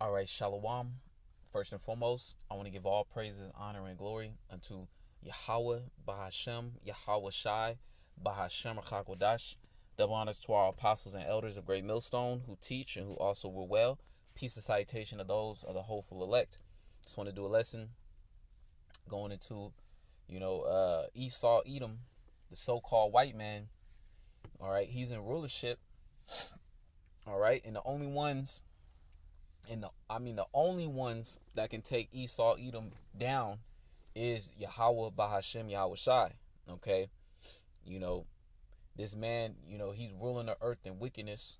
All right, Shalom. First and foremost, I want to give all praises, honor, and glory unto Yahawah, Bahashem, Yahawashi, Bahashem, Chakodash. Double honors to our apostles and elders of Great Millstone who teach and who also will well. Peace and citation of those of the hopeful elect. Just want to do a lesson going into, Esau, Edom, the so-called white man. All right, he's in rulership. All right, and the only ones that can take Esau, Edom down is Yahawah, Bahashem, Yahawashi. Okay, you know this man. He's ruling the earth in wickedness.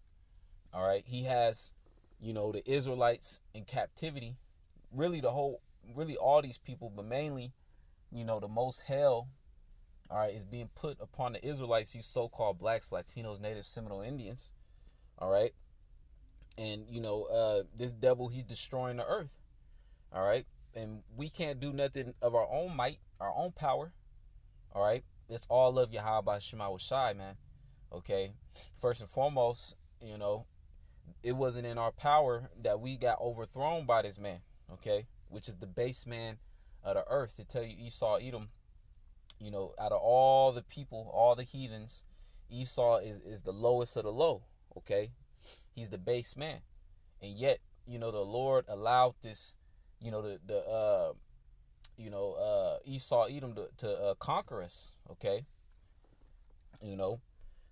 All right, he has, the Israelites in captivity. Really all these people, but mainly, the most hell. All right, is being put upon the Israelites, you so-called blacks, Latinos, Natives, Seminole Indians. All right, and this devil, he's destroying the earth. All right, and we can't do nothing of our own might, our own power. All right, it's all of Yahawah Shema Shai, man. Okay, first and foremost, it wasn't in our power that we got overthrown by this man. Okay, which is the base man of the earth. To tell you, Esau, Edom, out of all the people, all the heathens, Esau is the lowest of the low. Okay, he's the base man, and yet the Lord allowed this, Esau, Edom to conquer us. Okay,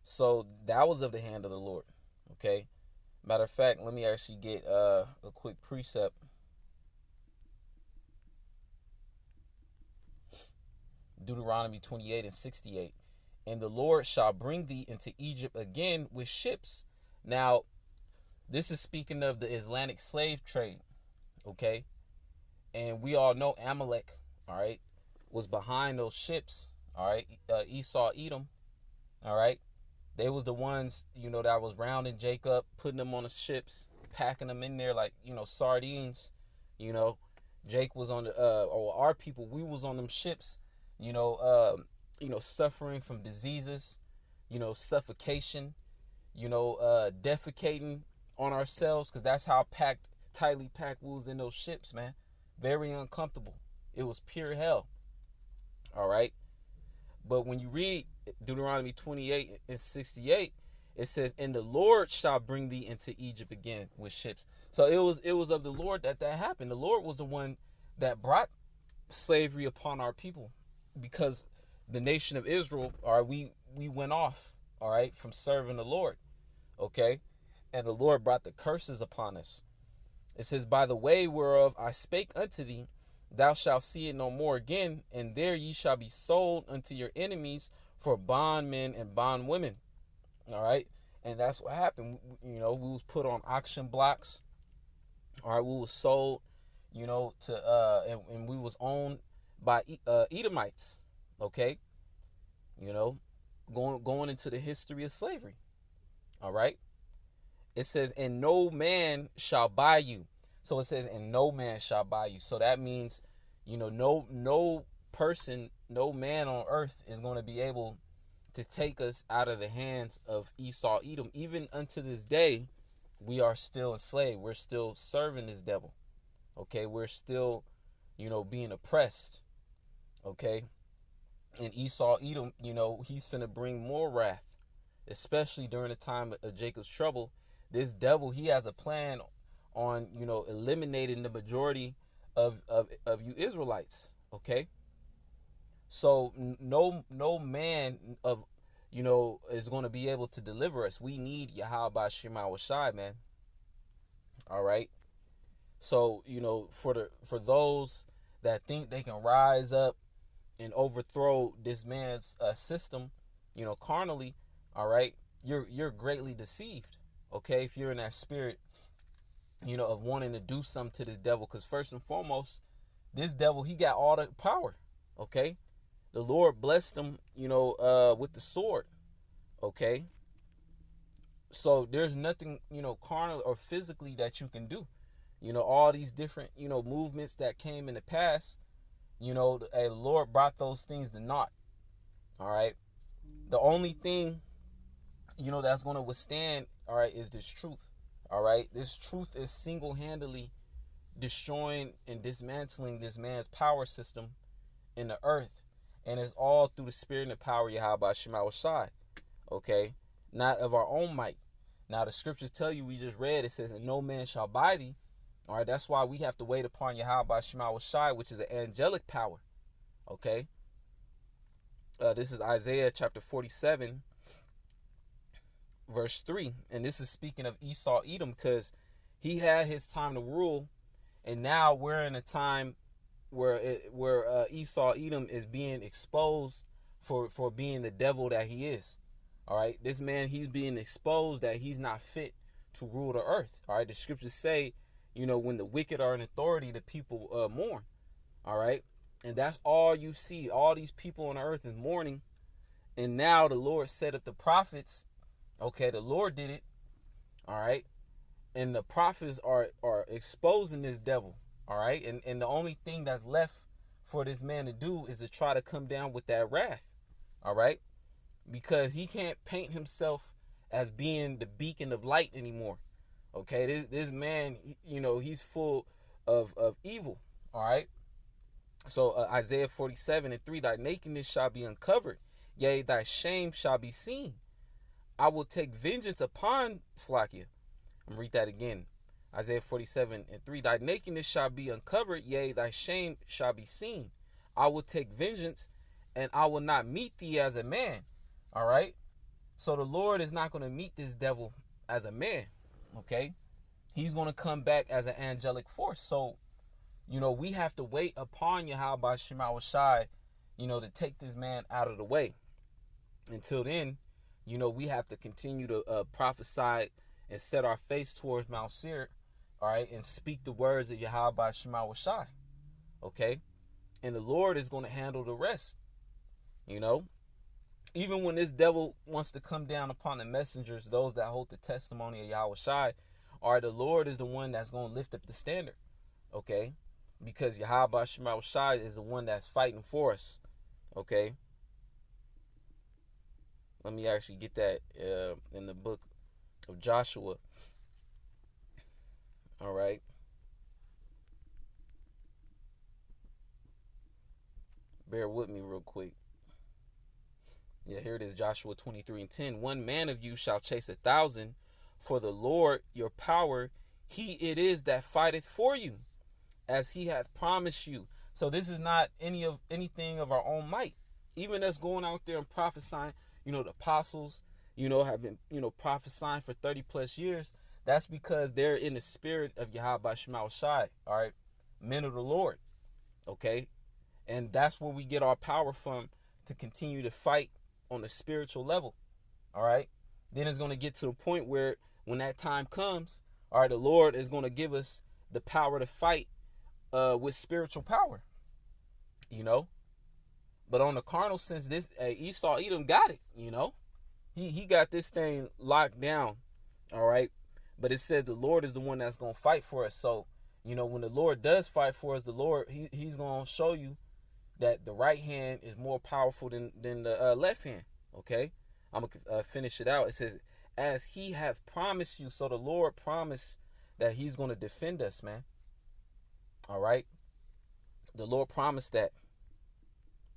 so that was of the hand of the Lord. Okay, matter of fact, let me actually get a quick precept. Deuteronomy 28:68. And the Lord shall bring thee into Egypt again with ships. Now, this is speaking of the Islamic slave trade. Okay, and we all know Amalek, all right, was behind those ships. All right, Esau, Edom, all right, they was the ones, that was rounding Jacob, putting them on the ships, packing them in there like, sardines. Jake was on the or our people, we was on them ships, suffering from diseases, suffocation, defecating on ourselves, because that's how tightly packed we was in those ships, man. Very uncomfortable. It was pure hell. All right. But when you read Deuteronomy 28:68, it says, "And the Lord shall bring thee into Egypt again with ships." So it was of the Lord that happened. The Lord was the one that brought slavery upon our people, because the nation of Israel, all right, we went off, all right, from serving the Lord. Okay, and the Lord brought the curses upon us. It says, "By the way whereof I spake unto thee, thou shalt see it no more again, and there ye shall be sold unto your enemies for bondmen and bondwomen." All right, and that's what happened. We was put on auction blocks. All right, we was sold, to and we was owned by Edomites. Okay, going into the history of slavery. All right. It says, "And no man shall buy you." So it says, "And no man shall buy you." So that means, no person, no man on earth is going to be able to take us out of the hands of Esau, Edom. Even unto this day, we are still enslaved. We're still serving this devil. Okay, we're still, being oppressed. Okay, and Esau, Edom, he's finna bring more wrath, especially during the time of Jacob's trouble. This devil, he has a plan on, eliminating the majority of you Israelites. Okay, so no man of, is going to be able to deliver us. We need Yahawah Shema Shai, man. All right, so for those that think they can rise up and overthrow this man's system, carnally, all right, you're greatly deceived. Okay, if you're in that spirit, of wanting to do something to this devil, because first and foremost, this devil, he got all the power. Okay, the Lord blessed him, with the sword. Okay, so there's nothing, carnal or physically that you can do. All these different, movements that came in the past, the Lord brought those things to naught. All right, the only thing, that's going to withstand, all right, is this truth. All right. This truth is single-handedly destroying and dismantling this man's power system in the earth. And it's all through the spirit and the power of Yahawashi. Okay. Not of our own might. Now the scriptures tell you, we just read, it says, and no man shall buy thee. All right. That's why we have to wait upon Yahawashi, which is an angelic power. Okay. This is Isaiah chapter 47, verse 3. And this is speaking of Esau Edom, because he had his time to rule. And now we're in a time where Esau Edom is being exposed for being the devil that he is. All right. This man, he's being exposed that he's not fit to rule the earth. All right. The scriptures say, when the wicked are in authority, the people mourn. All right. And that's all you see. All these people on the earth is mourning. And now the Lord set up the prophets. Okay. The Lord did it. All right. And the prophets are exposing this devil. All right. And the only thing that's left for this man to do is to try to come down with that wrath. All right. Because he can't paint himself as being the beacon of light anymore. Okay. This man, he's full of evil. All right. So Isaiah 47:3, thy nakedness shall be uncovered. Yea, thy shame shall be seen. I will take vengeance upon Slakia. I'm gonna read that again. Isaiah 47:3, thy nakedness shall be uncovered, yea, thy shame shall be seen. I will take vengeance, and I will not meet thee as a man. All right. So the Lord is not going to meet this devil as a man. Okay. He's going to come back as an angelic force. So, we have to wait upon Yahawashi, to take this man out of the way. Until then, we have to continue to prophesy and set our face towards Mount Seir, all right, and speak the words of Yahawashi, okay? And the Lord is going to handle the rest, Even when this devil wants to come down upon the messengers, those that hold the testimony of Yahawashi, all right, the Lord is the one that's going to lift up the standard, okay? Because Yahawashi is the one that's fighting for us, okay? Let me actually get that in the book of Joshua. All right. Bear with me real quick. Yeah, here it is, Joshua 23:10. One man of you shall chase 1,000, for the Lord your power, he it is that fighteth for you, as he hath promised you. So this is not anything of our own might. Even us going out there and prophesying, the apostles, have been, prophesying for 30 plus years. That's because they're in the spirit of Yahawashi, all right, men of the Lord, okay? And that's where we get our power from to continue to fight on the spiritual level, all right? Then it's going to get to the point where when that time comes, all right, the Lord is going to give us the power to fight with spiritual power, But on the carnal sense, this Esau Edom got it, He got this thing locked down, all right? But it said the Lord is the one that's going to fight for us. So, when the Lord does fight for us, the Lord, he's going to show you that the right hand is more powerful than the left hand, okay? I'm going to finish it out. It says, as he hath promised you. So the Lord promised that he's going to defend us, man. All right? The Lord promised that,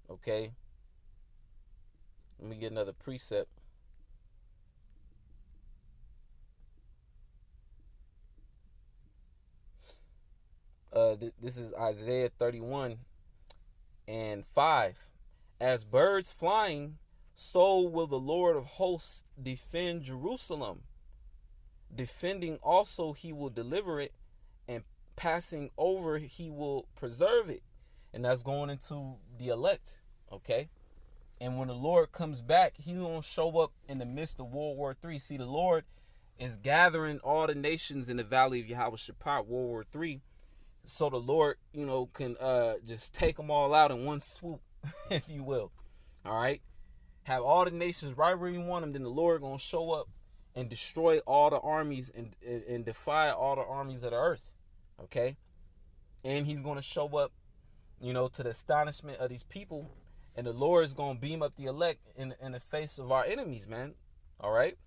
okay? Let me get another precept. This is Isaiah 31:5. As birds flying, so will the Lord of hosts defend Jerusalem. Defending also he will deliver it, and passing over he will preserve it. And that's going into the elect, okay? And when the Lord comes back, he's going to show up in the midst of World War III. See, the Lord is gathering all the nations in the valley of Yahawashi, World War III. So the Lord, can just take them all out in one swoop, if you will. All right. Have all the nations right where you want them. Then the Lord going to show up and destroy all the armies and defy all the armies of the earth. Okay. And he's going to show up, to the astonishment of these people. And the Lord is going to beam up the elect in the face of our enemies, man. All right.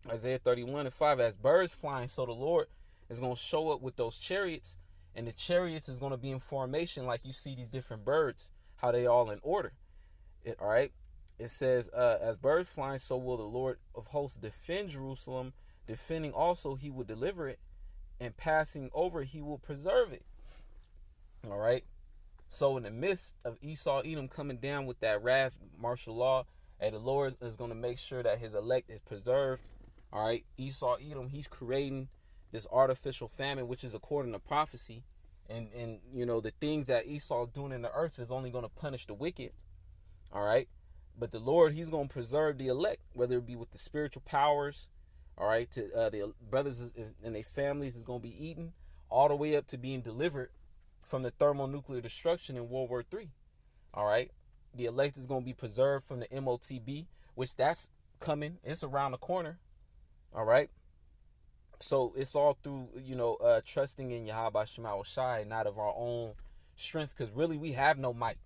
Isaiah 31:5, as birds flying, so the Lord is going to show up with those chariots, and the chariots is going to be in formation like you see these different birds, how they all in order. All right. It says, as birds flying, so will the Lord of hosts defend Jerusalem. Defending also, he will deliver it, and passing over, he will preserve it. All right. So in the midst of Esau, Edom coming down with that wrath, martial law, and the Lord is going to make sure that his elect is preserved. All right. Esau, Edom, he's creating this artificial famine, which is according to prophecy. And the things that Esau is doing in the earth is only going to punish the wicked. All right. But the Lord, he's going to preserve the elect, whether it be with the spiritual powers. All right. To the brothers and their families is going to be eaten all the way up to being delivered from the thermonuclear destruction in World War III. All right. The elect is going to be preserved from the MOTB, which that's coming. It's around the corner. All right. So it's all through, trusting in Yahawashi, not of our own strength, because really we have no might.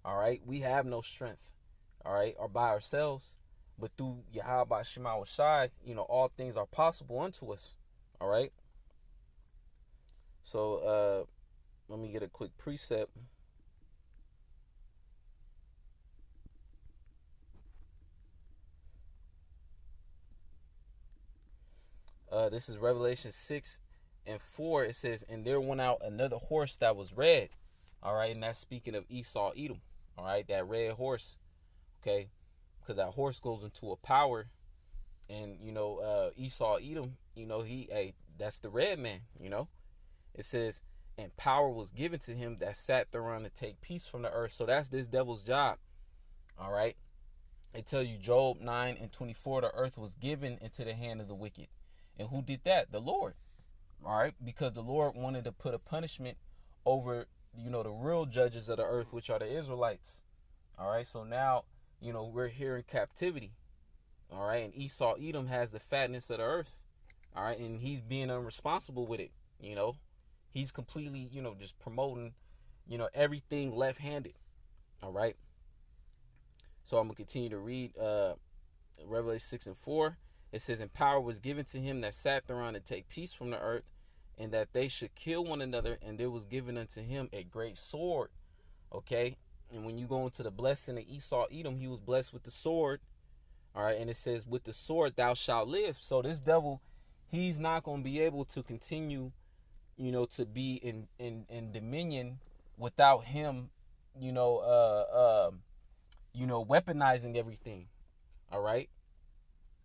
All right. We have no strength. All right. Or by ourselves. But through Yahawashi, all things are possible unto us. All right. So let me get a quick precept. This is Revelation 6:4. It says, and there went out another horse that was red. All right. And that's speaking of Esau, Edom. All right. That red horse. Okay. Because that horse goes into a power. And, Esau, Edom, that's the red man, It says, and power was given to him that sat thereon to take peace from the earth. So that's this devil's job. All right. It tell you Job 9:24, the earth was given into the hand of the wicked. And who did that? The Lord. All right. Because the Lord wanted to put a punishment over, the real judges of the earth, which are the Israelites. All right. So now, we're here in captivity. All right. And Esau, Edom has the fatness of the earth. All right. And he's being unresponsible with it. He's completely, just promoting, everything left-handed. All right. So I'm going to continue to read Revelation 6:4. It says, and power was given to him that sat thereon to take peace from the earth, and that they should kill one another. And there was given unto him a great sword. Okay. And when you go into the blessing of Esau, Edom, he was blessed with the sword. All right. And it says, with the sword thou shalt live. So this devil, he's not going to be able to continue, to be in dominion without him, weaponizing everything. All right.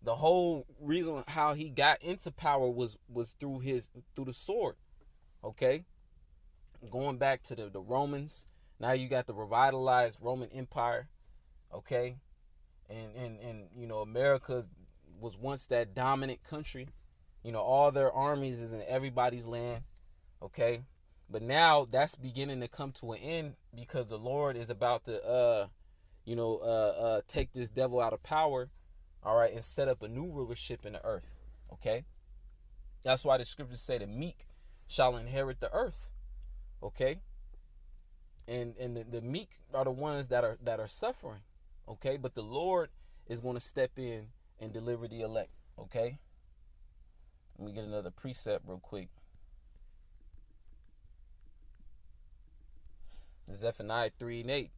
The whole reason how he got into power was through the sword. Okay. Going back to the Romans. Now you got the revitalized Roman Empire. Okay. And America was once that dominant country. All their armies is in everybody's land. Okay. But now that's beginning to come to an end because the Lord is about to take this devil out of power. All right. And set up a new rulership in the earth. Okay. That's why the scriptures say the meek shall inherit the earth. Okay. And the meek are the ones that are suffering. Okay. But the Lord is going to step in and deliver the elect. Okay. Let me get another precept real quick. Zephaniah 3:8.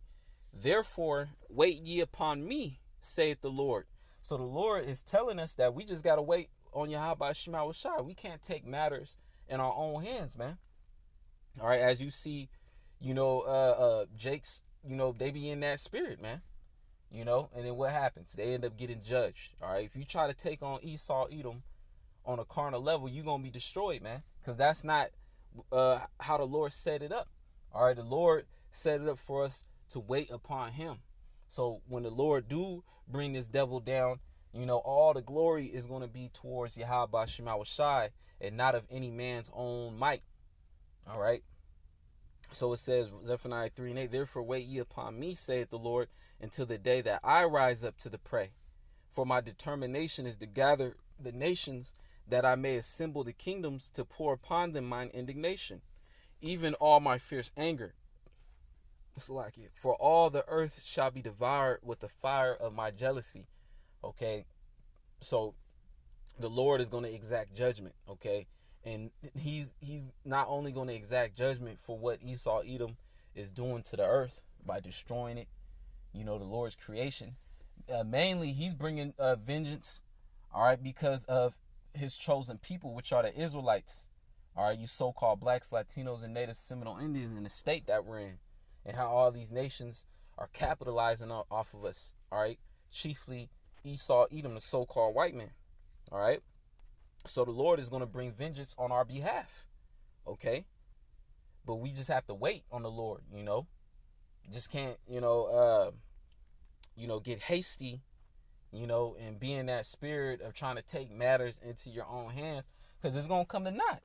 Therefore wait ye upon me, saith the Lord. So the Lord is telling us that we just got to wait on Yahawashi. We can't take matters in our own hands, man. All right. As you see, Jake's, they be in that spirit, man. And then what happens? They end up getting judged. All right. If you try to take on Esau, Edom on a carnal level, you're going to be destroyed, man. Because that's not how the Lord set it up. All right. The Lord set it up for us to wait upon him. So when the Lord do bring this devil down, all the glory is going to be towards Yahawashi and not of any man's own might. All right. So it says, Zephaniah 3:8, therefore wait ye upon me, saith the Lord, until the day that I rise up to the prey. For my determination is to gather the nations, that I may assemble the kingdoms, to pour upon them mine indignation, even all my fierce anger. It's like it. For all the earth shall be devoured with the fire of my jealousy. Okay. So the Lord is going to exact judgment, okay? And he's not only going to exact judgment for what Esau Edom is doing to the earth by destroying it, the Lord's creation. Mainly, he's bringing vengeance, all right, because of his chosen people, which are the Israelites, all right, you so-called blacks, Latinos, and Native Seminole Indians in the state that we're in, and how all these nations are capitalizing off of us, all right, chiefly Esau Edom, the so-called white man, all right. So the Lord is going to bring vengeance on our behalf, okay? But we just have to wait on the Lord, Just can't, get hasty, and be in that spirit of trying to take matters into your own hands, because it's going to come to naught,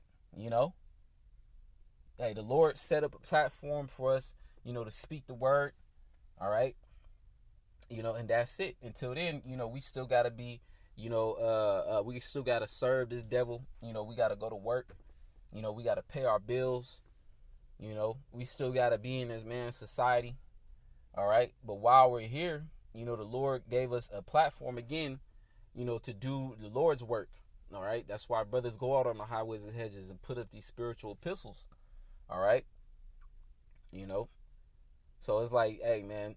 Hey, the Lord set up a platform for us, to speak the word, all right? And that's it. Until then, we still got to be, we still got to serve this devil. We got to go to work. We got to pay our bills. We still got to be in this man's society. All right. But while we're here, the Lord gave us a platform again, to do the Lord's work. All right. That's why brothers go out on the highways and hedges and put up these spiritual epistles. All right. So it's like, hey, man,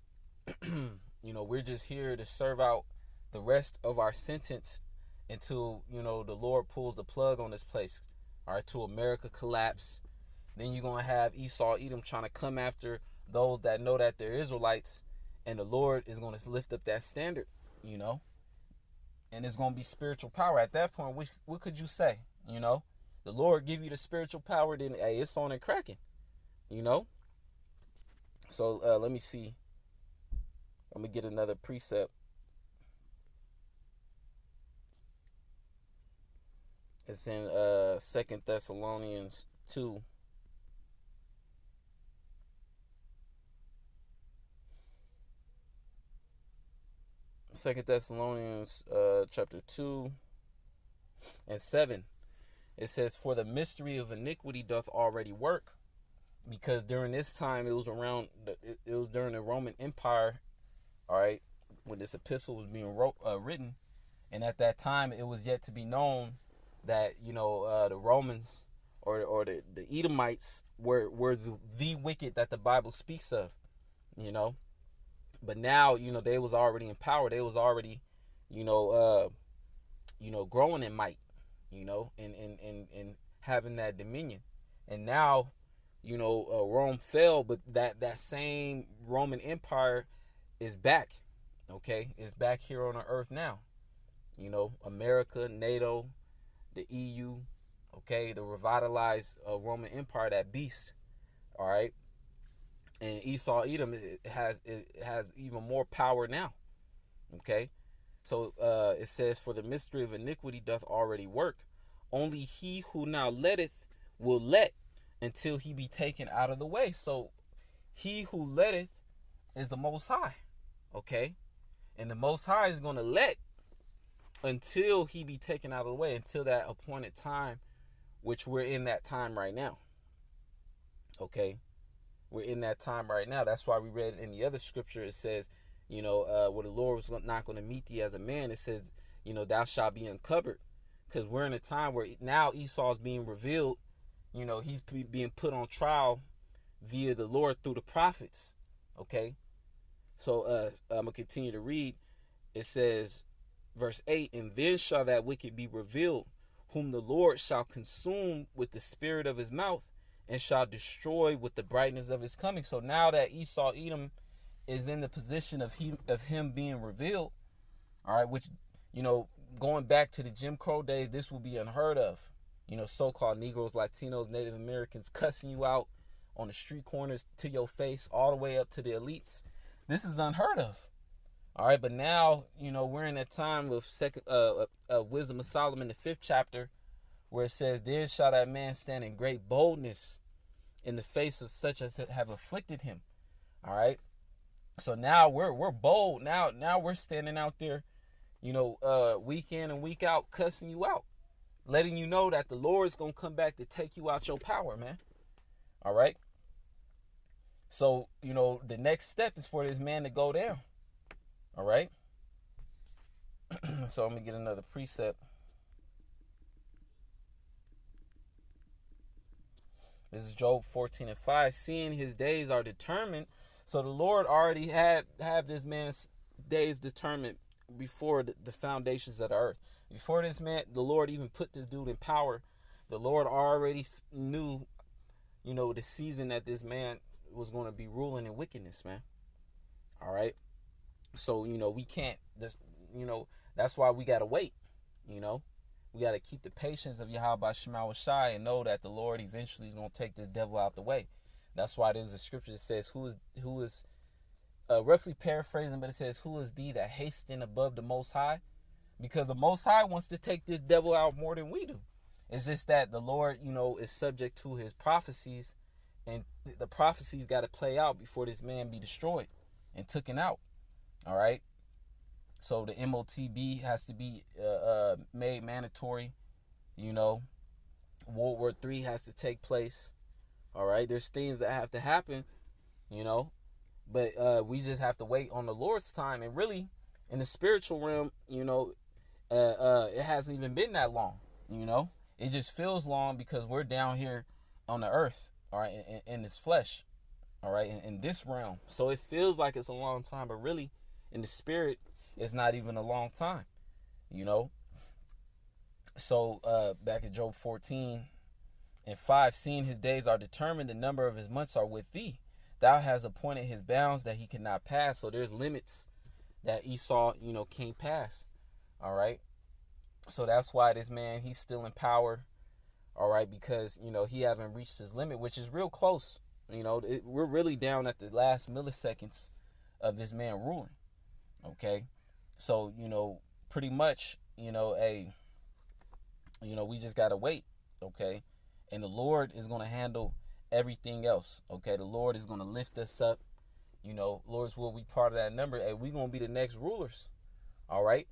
we're just here to serve out the rest of our sentence until, the Lord pulls the plug on this place. All right, till America collapse. Then you're going to have Esau Edom trying to come after those that know that they're Israelites. And the Lord is going to lift up that standard, And it's going to be spiritual power. At that point, what could you say, The Lord give you the spiritual power, then, hey, it's on and cracking, So let me see. I'm going to get another precept. It's in 2 Thessalonians 2. Second Thessalonians chapter 2 and 7. It says, "For the mystery of iniquity doth already work," because during this time it was during the Roman Empire, all right, when this epistle was being written, and at that time it was yet to be known that the Romans or the Edomites were the wicked that the Bible speaks of, But now they was already in power. They was already growing in might, and having that dominion. And now Rome fell, but that same Roman Empire is back. Okay, it's back here on the earth now. America, NATO, the EU, okay, the revitalized Roman Empire, that beast, all right. And Esau Edom has even more power now, okay. So it says, "For the mystery of iniquity doth already work. Only he who now letteth will let until he be taken out of the way." So he who letteth is the Most High, okay. And the Most High is going to let until he be taken out of the way, until that appointed time, which we're in that time right now. Okay, we're in that time right now. That's why we read in the other scripture, it says, where the Lord was not going to meet thee as a man, it says, thou shalt be uncovered. Because we're in a time where now Esau is being revealed. He's being put on trial via the Lord through the prophets. Okay, so I'm going to continue to read. It says, verse 8, "And then shall that wicked be revealed, whom the Lord shall consume with the spirit of his mouth, and shall destroy with the brightness of his coming." So now that Esau Edom is in the position of him being revealed, all right, which, going back to the Jim Crow days, this will be unheard of. So-called Negroes, Latinos, Native Americans cussing you out on the street corners to your face, all the way up to the elites. This is unheard of. All right, but now, we're in a time of Wisdom of Solomon, the 5th chapter, where it says, "Then shall that man stand in great boldness in the face of such as have afflicted him." All right. So now we're bold. Now we're standing out there, week in and week out, cussing you out, letting you know that the Lord's gonna come back to take you out your power, man. All right. So the next step is for this man to go down. All right. So I'm gonna get another precept. This is Job 14:5. Seeing his days are determined. So the Lord already have this man's days determined before the foundations of the earth. Before this man, the Lord even put this dude in power. The Lord already knew, the season that this man was going to be ruling in wickedness, man. All right. So, we can't, that's why we got to wait, We got to keep the patience of Yahawashi and know that the Lord eventually is going to take this devil out the way. That's why there's a scripture that says, who is roughly paraphrasing, but it says, who is thee that hasten above the Most High? Because the Most High wants to take this devil out more than we do. It's just that the Lord, is subject to his prophecies, and the prophecies got to play out before this man be destroyed and taken out. All right. So the MOTB has to be made mandatory. World War III has to take place. All right. There's things that have to happen, but we just have to wait on the Lord's time. And really, in the spiritual realm, it hasn't even been that long. It just feels long because we're down here on the earth, all right, in this flesh, all right, in this realm. So it feels like it's a long time, but really, in the spirit, it's not even a long time, So back to Job 14:5, seeing his days are determined, the number of his months are with thee. Thou hast appointed his bounds that he cannot pass. So there's limits that Esau, can't pass. All right. So that's why this man, he's still in power. All right. Because, he haven't reached his limit, which is real close. We're really down at the last milliseconds of this man ruling. Okay. So, pretty much, we just got to wait. Okay. And the Lord is going to handle everything else. Okay. The Lord is going to lift us up. Lord's will be part of that number. Hey, we're going to be the next rulers. All right.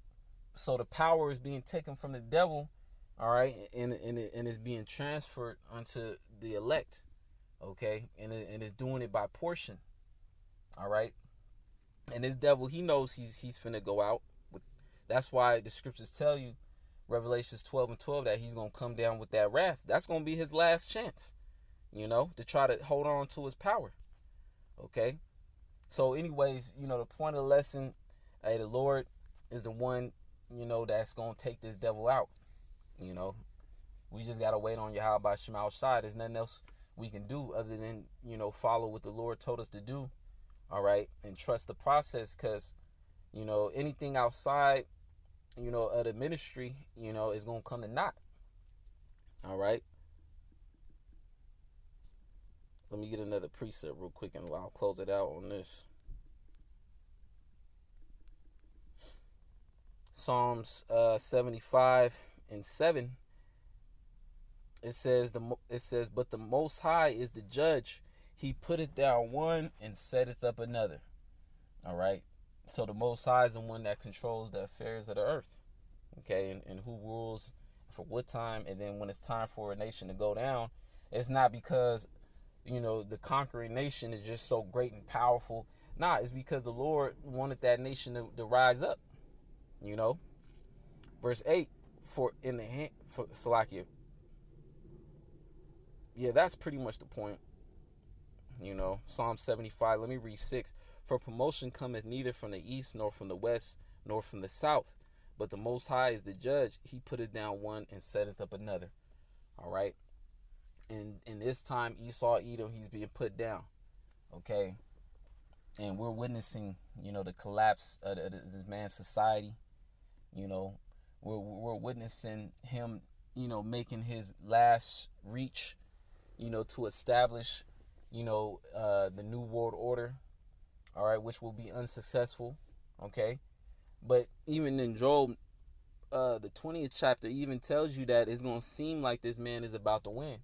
So the power is being taken from the devil. All right. And it's being transferred unto the elect. Okay. And it's doing it by portion. All right. And this devil, he knows he's finna go out. That's why the scriptures tell you, Revelations 12:12, that he's going to come down with that wrath. That's going to be his last chance, to try to hold on to his power. Okay. So anyways, the point of the lesson, hey, the Lord is the one, that's going to take this devil out. We just got to wait on Yahawashi. There's nothing else we can do other than, follow what the Lord told us to do. All right. And trust the process, because, anything outside, of the ministry, is going to come to naught. All right. Let me get another precept real quick and I'll close it out on this. Psalms 75:7. It says, but the Most High is the judge. He putteth down one and setteth up another. All right. So the Most High is the one that controls the affairs of the earth. Okay. And who rules for what time. And then when it's time for a nation to go down, it's not because, the conquering nation is just so great and powerful. Nah, it's because the Lord wanted that nation to rise up. Verse 8, for Salakia. Yeah, that's pretty much the point. Psalm 75, let me read 6. For promotion cometh neither from the east, nor from the west, nor from the south. But the Most High is the judge. He putteth down one and setteth up another. All right. And in this time, Esau, Edom, he's being put down. Okay. And we're witnessing, the collapse of this man's society. We're witnessing him, making his last reach, to establish, the new world order. All right, which will be unsuccessful. Okay. But even in Job, the 20th chapter even tells you that it's going to seem like this man is about to win.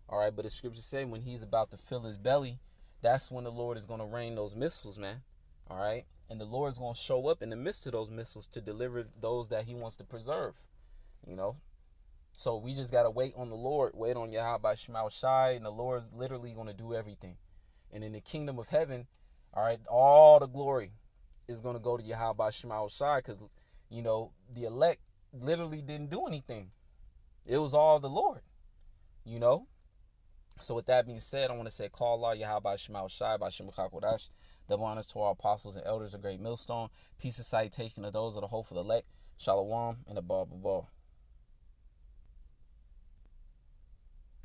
All right. But the scriptures say when he's about to fill his belly, that's when the Lord is going to rain those missiles, man. All right. And the Lord is going to show up in the midst of those missiles to deliver those that he wants to preserve. So we just got to wait on the Lord, wait on Yahawashi, and the Lord is literally going to do everything. And in the kingdom of heaven, all right, all the glory is going to go to Yahawashi, because, the elect literally didn't do anything. It was all the Lord, So with that being said, I want to say call Allah, Yahawah, Shema Shai, Bashim Kodash. Double honors to our apostles and elders of Great Millstone. Peace and salutation to those of the hopeful elect. Shalom and above.